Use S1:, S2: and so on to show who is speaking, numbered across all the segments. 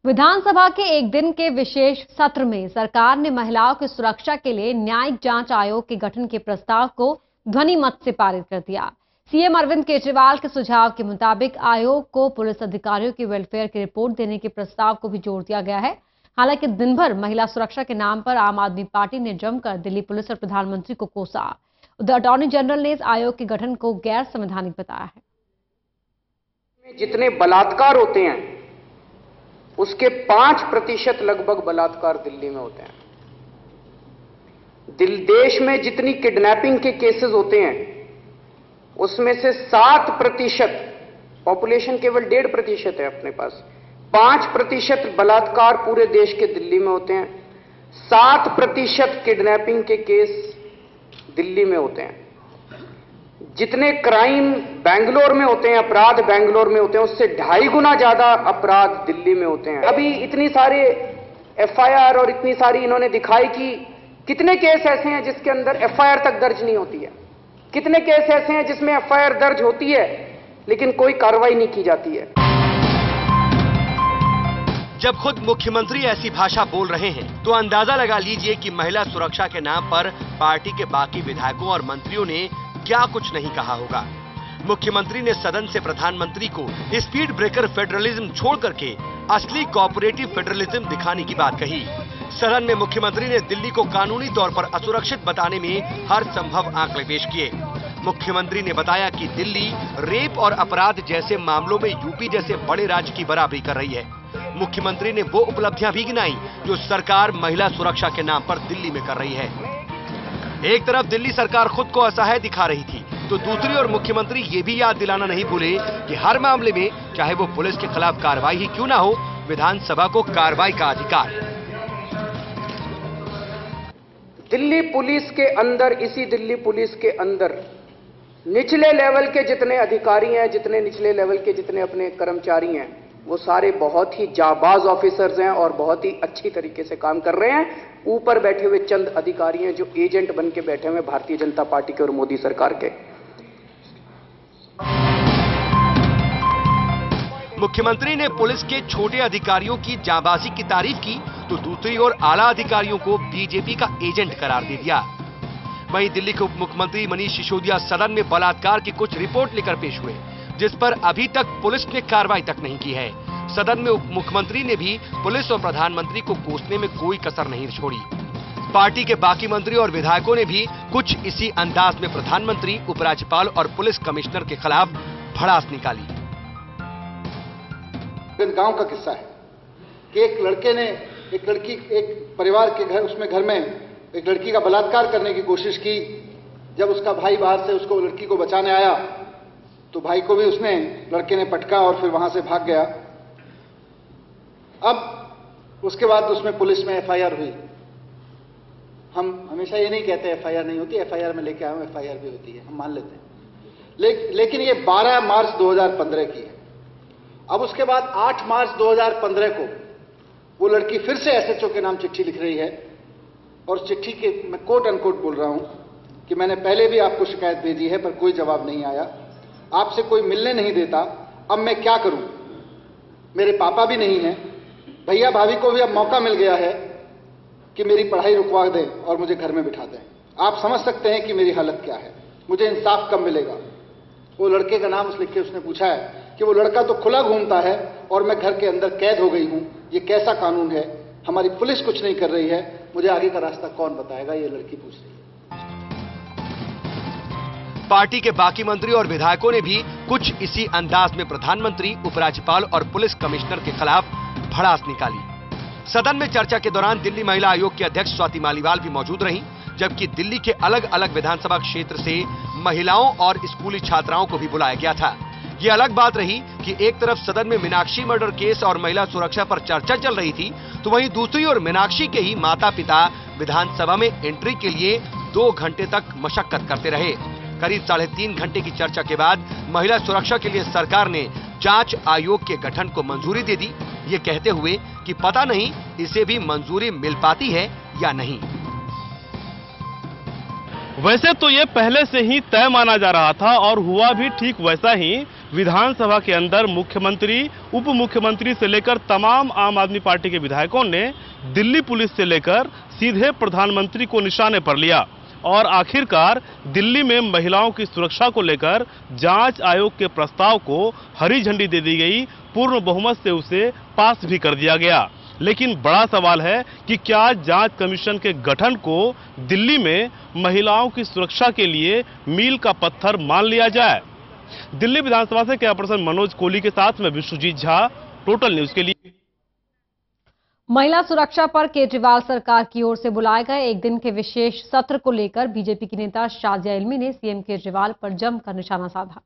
S1: विधानसभा के एक दिन के विशेष सत्र में सरकार ने महिलाओं की सुरक्षा के लिए न्यायिक जांच आयोग के गठन के प्रस्ताव को ध्वनि मत से पारित कर दिया। सीएम अरविंद केजरीवाल के सुझाव के मुताबिक आयोग को पुलिस अधिकारियों की वेलफेयर की रिपोर्ट देने के प्रस्ताव को भी जोड़ दिया गया है। हालांकि दिन भर महिला सुरक्षा के नाम पर आम आदमी पार्टी ने जमकर दिल्ली पुलिस और प्रधानमंत्री को कोसा। उधर अटॉर्नी जनरल ने इस आयोग के गठन को गैर संवैधानिक बताया है।
S2: जितने बलात्कार होते हैं उसके 5% लगभग बलात्कार दिल्ली में होते हैं। देश में जितनी किडनैपिंग के केसेस होते हैं उसमें से 7%, पॉपुलेशन केवल 1.5% है अपने पास, 5% बलात्कार पूरे देश के दिल्ली में होते हैं। 7% किडनैपिंग के केस दिल्ली में होते हैं। जितने क्राइम बेंगलोर में होते हैं, अपराध बेंगलोर में होते हैं, उससे 2.5 गुना ज्यादा अपराध दिल्ली में होते हैं। अभी इतनी सारे एफआईआर और इतनी सारी इन्होंने दिखाई कि कितने केस ऐसे हैं जिसके अंदर एफआईआर तक दर्ज नहीं होती है, कितने केस ऐसे हैं जिसमें एफआईआर दर्ज होती है लेकिन कोई कार्रवाई नहीं की जाती है।
S3: जब खुद मुख्यमंत्री ऐसी भाषा बोल रहे हैं तो अंदाजा लगा लीजिए कि महिला सुरक्षा के नाम पर पार्टी के बाकी विधायकों और मंत्रियों ने क्या कुछ नहीं कहा होगा। मुख्यमंत्री ने सदन से प्रधानमंत्री को स्पीड ब्रेकर फेडरलिज्म छोड़ करके असली कोऑपरेटिव फेडरलिज्म दिखाने की बात कही। सदन में मुख्यमंत्री ने दिल्ली को कानूनी तौर पर असुरक्षित बताने में हर संभव आंकड़े पेश किए। मुख्यमंत्री ने बताया कि दिल्ली रेप और अपराध जैसे मामलों में यूपी जैसे बड़े राज्य की बराबरी कर रही है। मुख्यमंत्री ने वो उपलब्धियां भी गिनाई जो सरकार महिला सुरक्षा के नाम पर दिल्ली में कर रही है। एक तरफ दिल्ली सरकार खुद को असहाय दिखा रही थी तो दूसरी ओर मुख्यमंत्री ये भी याद दिलाना नहीं भूले कि हर मामले में चाहे वो पुलिस के खिलाफ कार्रवाई ही क्यों ना हो, विधानसभा को कार्रवाई का अधिकार।
S2: दिल्ली पुलिस के अंदर, इसी दिल्ली पुलिस के अंदर निचले लेवल के जितने अधिकारी हैं, जितने निचले लेवल के जितने अपने कर्मचारी हैं, वो सारे बहुत ही जाबाज ऑफिसर्स हैं और बहुत ही अच्छी तरीके से काम कर रहे हैं। ऊपर बैठे हुए चंद अधिकारी हैं जो एजेंट बन के बैठे हुए भारतीय जनता पार्टी के और मोदी सरकार के।
S3: मुख्यमंत्री ने पुलिस के छोटे अधिकारियों की जाबाजी की तारीफ की तो दूसरी ओर आला अधिकारियों को बीजेपी का एजेंट करार दे दिया। वहीं दिल्ली के उप मुख्यमंत्री मनीष सिसोदिया सदन में बलात्कार की कुछ रिपोर्ट लेकर पेश हुए जिस पर अभी तक पुलिस ने कार्रवाई तक नहीं की है। सदन में उप मुख्यमंत्री ने भी पुलिस और प्रधानमंत्री को कोसने में कोई कसर नहीं छोड़ी। पार्टी के बाकी मंत्री और विधायकों ने भी कुछ इसी अंदाज में प्रधानमंत्री, उपराज्यपाल और पुलिस कमिश्नर के खिलाफ भड़ास निकाली।
S4: गांव का किस्सा है कि एक लड़के ने एक परिवार के घर में एक लड़की का बलात्कार करने की कोशिश की। जब उसका भाई बाहर से उसको लड़की को बचाने आया तो भाई को भी लड़के ने पटका और फिर वहां से भाग गया। अब उसके बाद उसमें पुलिस में एफआईआर हुई। हम हमेशा ये नहीं कहते एफआईआर नहीं होती, एफआईआर में लेके आए हूं, एफआईआर भी होती है, हम मान लेते हैं। लेकिन ये 12 मार्च 2015 की है। अब उसके बाद 8 मार्च 2015 को वो लड़की फिर से एसएचओ के नाम चिट्ठी लिख रही है और चिट्ठी के मैं कोट अनकोट बोल रहा हूं कि मैंने पहले भी आपको शिकायत भेजी है पर कोई जवाब नहीं आया, आपसे कोई मिलने नहीं देता, अब मैं क्या करूं? मेरे पापा भी नहीं हैं, भैया भाभी को भी अब मौका मिल गया है कि मेरी पढ़ाई रुकवा दें और मुझे घर में बिठा दें। आप समझ सकते हैं कि मेरी हालत क्या है, मुझे इंसाफ कब मिलेगा? वो लड़के का नाम लिख के उसने पूछा है कि वो लड़का तो खुला घूमता है और मैं घर के अंदर कैद हो गई हूं, ये कैसा कानून है? हमारी पुलिस कुछ नहीं कर रही है, मुझे आगे का रास्ता कौन बताएगा? ये लड़की पूछ रही है।
S3: पार्टी के बाकी मंत्री और विधायकों ने भी कुछ इसी अंदाज में प्रधानमंत्री, उपराज्यपाल और पुलिस कमिश्नर के खिलाफ भड़ास निकाली। सदन में चर्चा के दौरान दिल्ली महिला आयोग की अध्यक्ष स्वाति मालीवाल भी मौजूद रहीं, जबकि दिल्ली के अलग अलग विधानसभा क्षेत्र से महिलाओं और स्कूली छात्राओं को भी बुलाया गया था। ये अलग बात रही कि एक तरफ सदन में मीनाक्षी मर्डर केस और महिला सुरक्षा पर चर्चा चल रही थी तो वहीं दूसरी ओर मीनाक्षी के ही माता पिता विधानसभा में एंट्री के लिए 2 घंटे तक मशक्कत करते रहे। करीब 3.5 घंटे की चर्चा के बाद महिला सुरक्षा के लिए सरकार ने जांच आयोग के गठन को मंजूरी दे दी, ये कहते हुए कि पता नहीं इसे भी मंजूरी मिल पाती है या नहीं।
S5: वैसे तो ये पहले से ही तय माना जा रहा था और हुआ भी ठीक वैसा ही। विधानसभा के अंदर मुख्यमंत्री, उप मुख्यमंत्री से लेकर तमाम आम आदमी पार्टी के विधायकों ने दिल्ली पुलिस से लेकर सीधे प्रधानमंत्री को निशाने पर लिया और आखिरकार दिल्ली में महिलाओं की सुरक्षा को लेकर जांच आयोग के प्रस्ताव को हरी झंडी दे दी गई। पूर्ण बहुमत से उसे पास भी कर दिया गया। लेकिन बड़ा सवाल है कि क्या जांच कमीशन के गठन को दिल्ली में महिलाओं की सुरक्षा के लिए मील का पत्थर मान लिया जाए। दिल्ली विधानसभा से कैमरा पर्सन मनोज कोहली के साथ में विश्वजीत झा, टोटल न्यूज के लिए।
S1: महिला सुरक्षा पर केजरीवाल सरकार की ओर से बुलाए गए एक दिन के विशेष सत्र को लेकर बीजेपी की नेता शाजिया इल्मी ने सीएम केजरीवाल पर जमकर निशाना साधा।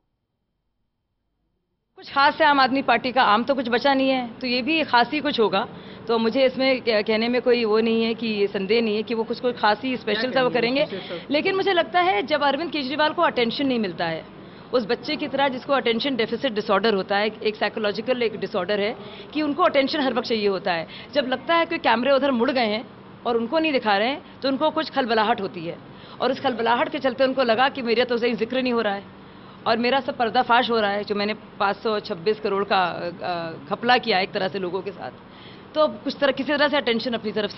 S6: कुछ खास है आम आदमी पार्टी का, आम तो कुछ बचा नहीं है, तो ये भी खास ही कुछ होगा। तो मुझे इसमें कहने में कोई वो नहीं है, कि संदेह नहीं है कि वो कुछ कोई खास ही स्पेशल सा वो करेंगे। लेकिन मुझे लगता है जब अरविंद केजरीवाल को अटेंशन नहीं मिलता है, उस बच्चे की तरह जिसको अटेंशन डेफिसिट डिसऑर्डर होता है, एक साइकोलॉजिकल एक डिसऑर्डर है कि उनको अटेंशन हर वक्त चाहिए होता है। जब लगता है कि कैमरे उधर मुड़ गए हैं और उनको नहीं दिखा रहे हैं, तो उनको कुछ खलबलाहट होती है और उस खलबलाहट के चलते उनको लगा कि मेरा तो सही जिक्र नहीं हो रहा है और मेरा सब पर्दाफाश हो रहा है, जो मैंने 526 करोड़ का घपला किया एक तरह से लोगों के साथ। तो कुछ तरह किसी तरह से अटेंशन अपनी तरफ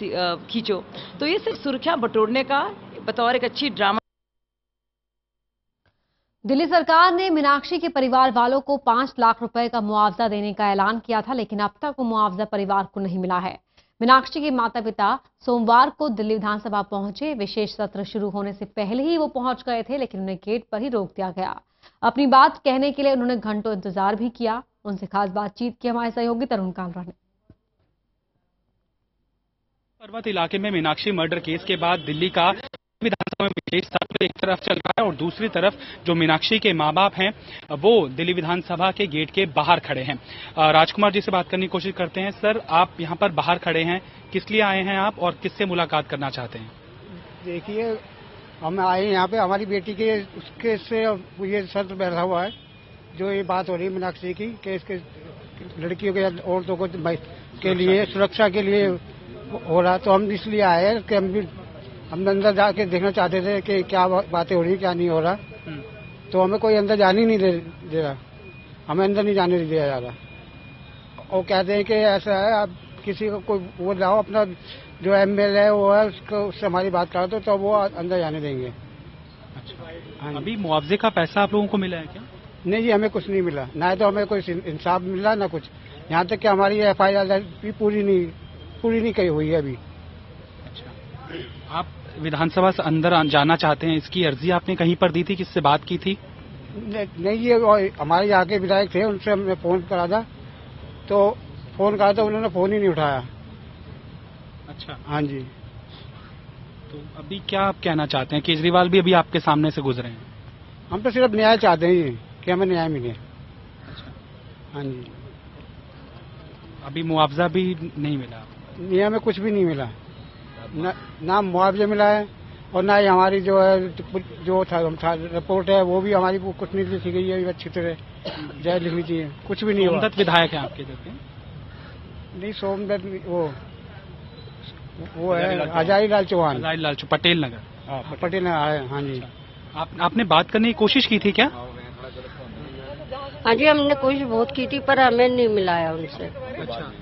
S6: खींचो, तो ये सिर्फ सुर्खियां बटोरने का बतौर एक अच्छी ड्रामा।
S1: दिल्ली सरकार ने मीनाक्षी के परिवार वालों को 5 लाख रुपए का मुआवजा देने का ऐलान किया था, लेकिन अब तक वो मुआवजा परिवार को नहीं मिला है। मीनाक्षी के माता पिता सोमवार को दिल्ली विधानसभा पहुंचे। विशेष सत्र शुरू होने से पहले ही वो पहुंच गए थे, लेकिन उन्हें गेट पर ही रोक दिया गया। अपनी बात कहने के लिए उन्होंने घंटों इंतजार भी किया। उनसे खास बातचीत की हमारे सहयोगी तरुण कालरा ने।
S7: पर्वत इलाके में मीनाक्षी मर्डर केस के बाद दिल्ली का विधानसभा में विशेष सत्र एक तरफ चल रहा है और दूसरी तरफ जो मीनाक्षी के मां बाप हैं वो दिल्ली विधानसभा के गेट के बाहर खड़े हैं। राजकुमार जी से बात करने की कोशिश करते हैं। सर, आप यहाँ पर बाहर खड़े हैं, किस लिए आए हैं आप और किससे मुलाकात करना चाहते हैं?
S8: देखिए, हम आए यहाँ पे हमारी बेटी के उसके से ये सत्र बैठा हुआ है, जो ये बात हो रही है मीनाक्षी की केस के लड़कियों के औरतों को के लिए सुरक्षा के लिए हो रहा, तो हम इसलिए आए हैं कि हम अंदर जाके देखना चाहते थे कि क्या बातें हो रही, क्या नहीं हो रहा। तो हमें कोई अंदर जाने ही नहीं दे रहा, हमें अंदर नहीं जाने दिया जा रहा। और कहते हैं कि ऐसा है, आप किसी को कोई वो लाओ, अपना जो एमएलए है वो है उससे हमारी बात करा दो, तो वो अंदर जाने देंगे।
S7: अच्छा, अभी मुआवजे का पैसा आप लोगों को मिला है क्या?
S8: नहीं जी, हमें कुछ नहीं मिला, ना तो हमें कोई इंसाफ मिला ना कुछ। यहाँ तक कि हमारी FIR भी पूरी नहीं कही हुई है अभी।
S7: अच्छा, आप विधानसभा से अंदर जाना चाहते हैं, इसकी अर्जी आपने कहीं पर दी थी, किससे बात की थी?
S8: नहीं, ये हमारे यहाँ के विधायक थे, उनसे हमने फोन करा था, तो उन्होंने फोन ही नहीं उठाया।
S7: अच्छा,
S8: हाँ जी।
S7: तो अभी क्या आप कहना चाहते हैं? केजरीवाल भी अभी आपके सामने से गुजरे हैं।
S8: हम तो सिर्फ न्याय चाहते हैं कि हमें न्याय मिले।
S7: अच्छा,
S8: हाँ जी।
S7: अभी मुआवजा भी नहीं मिला?
S8: नहीं, हमें कुछ भी नहीं मिला, ना मुआवजा मिला है और ना ही हमारी जो है जो था रिपोर्ट है वो भी हमारी कुछ नहीं लिखी गई है अच्छी तरह, जय लिखनी चाहिए, कुछ भी नहीं हुआ।
S7: सोमदत्त विधायक है आपके इधर के? नहीं,
S8: सोमदत्त वो है हजारीलाल चौहान,
S7: पटेल नगर।
S8: पटेल नगर, हाँ जी।
S7: आपने बात करने की कोशिश की थी क्या?
S9: हाँ जी, हमने कोशिश बहुत की थी पर हमें नहीं मिला है उनसे।
S7: अच्छा,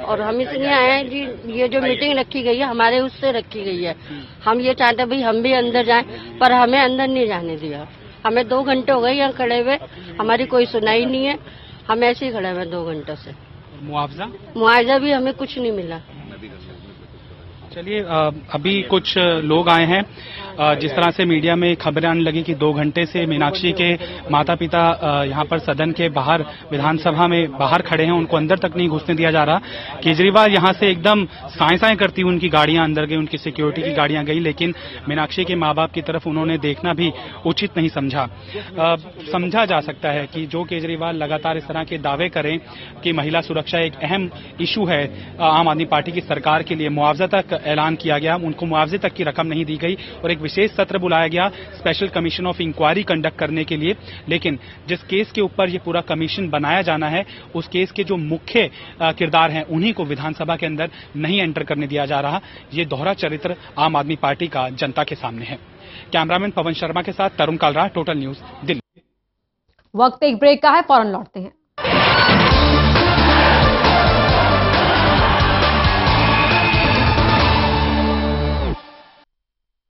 S9: और हम इसलिए आए हैं जी, ये जो मीटिंग रखी गई है हमारे उससे रखी गई है। हम ये चाहते हैं भाई हम भी अंदर जाएं, पर हमें अंदर नहीं जाने दिया। हमें 2 घंटे हो गए यहाँ खड़े हुए, हमारी कोई सुनाई नहीं है, हम ऐसे ही खड़े हुए 2 घंटे से। मुआवजा भी हमें कुछ नहीं मिला।
S7: चलिए, अभी कुछ लोग आए हैं। जिस तरह से मीडिया में खबरें आने लगी कि 2 घंटे से मीनाक्षी के माता पिता यहाँ पर सदन के बाहर विधानसभा में बाहर खड़े हैं, उनको अंदर तक नहीं घुसने दिया जा रहा। केजरीवाल यहाँ से एकदम साएं करती उनकी गाड़ियां अंदर गई, उनकी सिक्योरिटी की गाड़ियां गई, लेकिन मीनाक्षी के माँ बाप की तरफ उन्होंने देखना भी उचित नहीं समझा। समझा जा सकता है कि जो केजरीवाल लगातार इस तरह के दावे करें कि महिला सुरक्षा एक अहम इशू है आम आदमी पार्टी की सरकार के लिए, मुआवजा तक ऐलान किया गया, उनको मुआवजे तक की रकम नहीं दी गई और एक विशेष सत्र बुलाया गया special commission of inquiry conduct करने के लिए। लेकिन जिस केस के ऊपर ये पूरा कमीशन बनाया जाना है, उस केस के जो मुख्य किरदार हैं उन्हीं को विधानसभा के अंदर नहीं एंटर करने दिया जा रहा। ये दोहरा चरित्र आम आदमी पार्टी का जनता के सामने है। कैमरामैन पवन शर्मा के साथ तरुण कालरा, टोटल न्यूज, दिल्ली।
S1: वक्त एक ब्रेक का है, फौरन लौटते हैं।